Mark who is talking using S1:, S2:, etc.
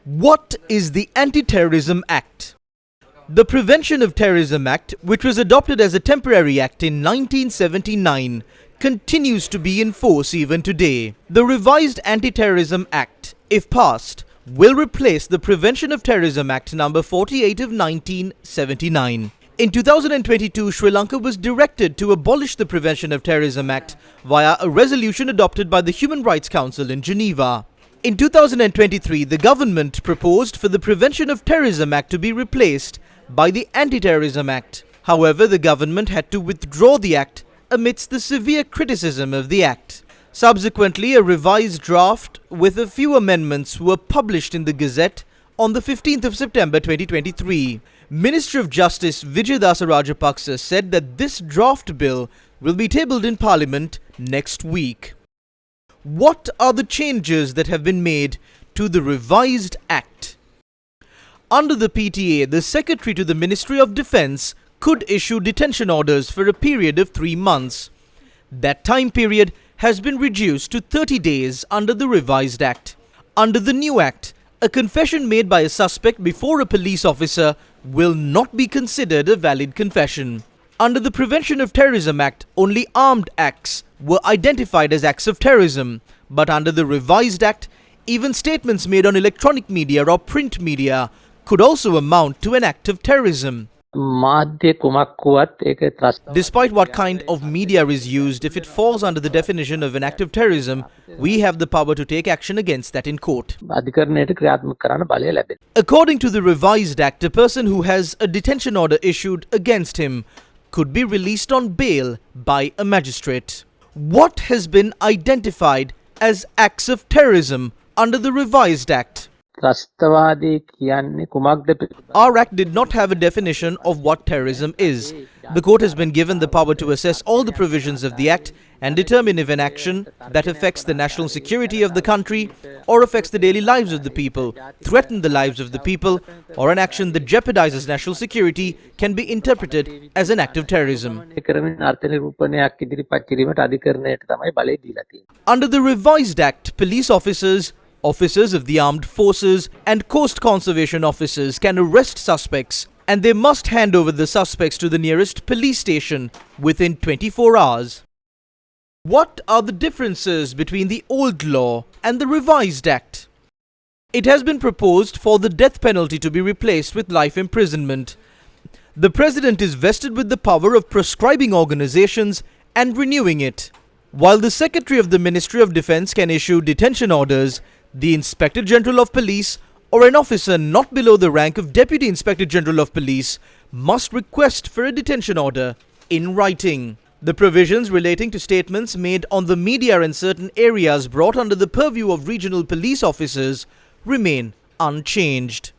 S1: What is the Anti Terrorism Act? The Prevention of Terrorism Act, which was adopted as a temporary act in 1979, continues to be in force even today. The revised Anti Terrorism Act, if passed, will replace the Prevention of Terrorism Act number 48 of 1979. In 2022, Sri Lanka was directed to abolish the Prevention of Terrorism Act via a resolution adopted by the Human Rights Council in Geneva. In 2023, the government proposed for the Prevention of Terrorism Act to be replaced by the Anti Terrorism Act. However, the government had to withdraw the act amidst the severe criticism of the act. Subsequently, a revised draft with a few amendments were published in the Gazette on the 15th of September 2023. Minister of Justice Vijayadasa Rajapaksa said that this draft bill will be tabled in Parliament next week. What are the changes that have been made to the revised act? Under the PTA, the Secretary to the Ministry of Defence could issue detention orders for a period of 3 months. That time period has been reduced to 30 days under the revised act. Under the new act, a confession made by a suspect before a police officer will not be considered a valid confession. Under the Prevention of Terrorism Act, only armed acts were identified as acts of terrorism, but under the revised act, even statements made on electronic media or print media could also amount to an act of terrorism. Despite what kind of media is used, if it falls under the definition of an act of terrorism, we have the power to take action against that in court. According to the revised act, a person who has a detention order issued against him could be released on bail by a magistrate. What has been identified as acts of terrorism under the revised act? Our act did not have a definition of what terrorism is. The court has been given the power to assess all the provisions of the act and determine if an action that affects the national security of the country or affects the daily lives of the people, threatens the lives of the people, or an action that jeopardizes national security can be interpreted as an act of terrorism. Under the revised act, police officers, officers of the armed forces and coast conservation officers can arrest suspects, and they must hand over the suspects to the nearest police station within 24 hours. What are the differences between the old law and the revised act? It has been proposed for the death penalty to be replaced with life imprisonment. The President is vested with the power of proscribing organizations and renewing it. While the Secretary of the Ministry of Defence can issue detention orders, the Inspector General of Police or an officer not below the rank of Deputy Inspector General of Police must request for a detention order in writing. The provisions relating to statements made on the media in certain areas brought under the purview of regional police officers remain unchanged.